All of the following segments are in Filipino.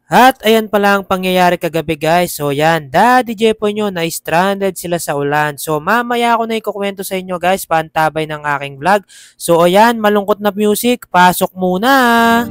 At ayan pala ang pangyayari kagabi guys. So yan, Daddy Jepo nyo na stranded sila sa ulan. So mamaya ako na ikukwento sa inyo guys, pantabay ng aking vlog. So ayan, malungkot na music, pasok muna!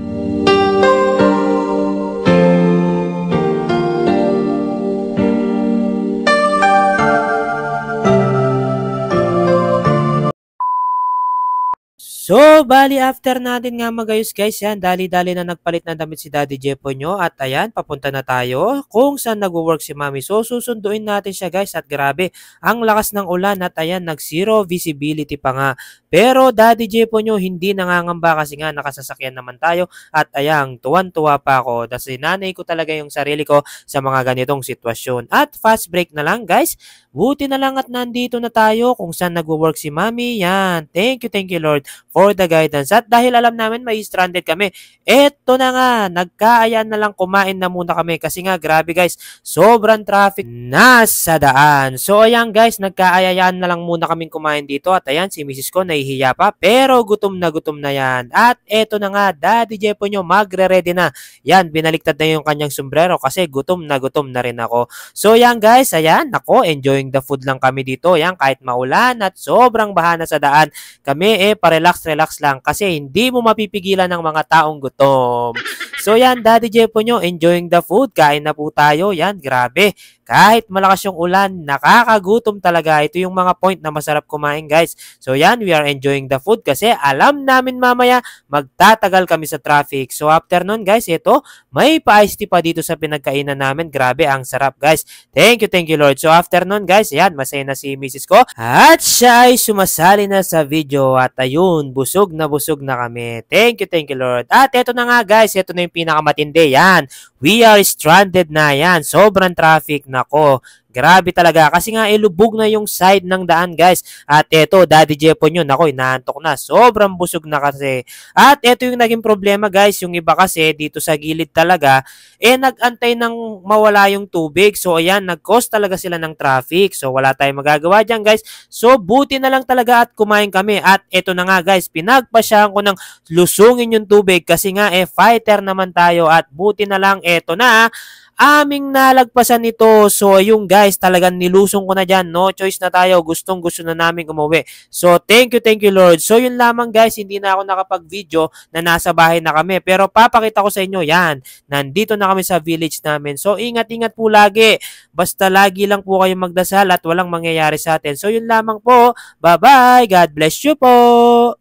So, bali after natin nga magayos guys, yan, dali-dali na nagpalit ng damit si Daddy Jepo nyo at ayan, papunta na tayo kung saan nagwo-work si Mami. So, susunduin natin siya guys at grabe, ang lakas ng ulan at ayan, nag-zero visibility pa nga. Pero Daddy Jepo nyo, hindi nangangamba kasi nga nakasasakyan naman tayo at ayan, tuwan-tuwa pa ako. Kasi nanay ko talaga yung sarili ko sa mga ganitong sitwasyon. At fast break na lang guys, buti na lang at nandito na tayo kung saan nagwo-work si Mami. Yan, thank you Lord for the guidance. At dahil alam namin may stranded kami, eto na nga, nagkaayaan na lang kumain na muna kami kasi nga grabe guys, sobrang traffic na sa daan. So ayan guys, nagkaayaan na lang muna kaming kumain dito at ayan si Mrs. ko nahihiya pa pero gutom na yan. At eto na nga, Daddy Jepo nyo magre-ready na. Yan, binaliktad na yung kanyang sombrero kasi gutom na rin ako. So yan guys, ayan, nako, enjoying the food lang kami dito. Yan, kahit maulan at sobrang bahana sa daan, kami pa-relax lang kasi hindi mo mapipigilan ng mga taong gutom. So yan, Daddy Jepo nyo, enjoying the food. Kain na po tayo. Yan, grabe. Kahit malakas yung ulan, nakakagutom talaga. Ito yung mga point na masarap kumain, guys. So yan, we are enjoying the food kasi alam namin mamaya magtatagal kami sa traffic. So after nun, guys, ito, may pa-iced tea pa dito sa pinagkainan namin. Grabe, ang sarap, guys. Thank you Lord. So after nun, guys, yan, masaya na si Mrs. ko. At siya ay sumasali na sa video at ayun, busog na kami. Thank you Lord. At eto na nga, guys, ito na yung pinakamatindi. Yan, we are stranded na yan. Sobrang traffic. Nako, grabe talaga. Kasi nga ilubog na yung side ng daan guys. At eto, Daddy Jepo nyo, nako, inaantok na. Sobrang busog na kasi. At eto yung naging problema guys. Yung iba kasi dito sa gilid talaga, nag-antay ng mawala yung tubig. So ayan, nag-cause talaga sila ng traffic. So wala tayong magagawa dyan guys. So buti na lang talaga at kumain kami. At eto na nga guys, pinagpasyahan ko ng lusungin yung tubig kasi nga fighter naman tayo at buti na lang eto na aming nalagpasan nito. So yung guys, talagang nilusong ko na dyan. No choice na tayo. Gustong gusto na namin umuwi. So thank you Lord. So yun lamang guys, hindi na ako nakapag-video na nasa bahay na kami. Pero papakita ko sa inyo yan. Nandito na kami sa village namin. So ingat-ingat po lagi. Basta lagi lang po kayong magdasal at walang mangyayari sa atin. So yun lamang po. Bye-bye. God bless you po.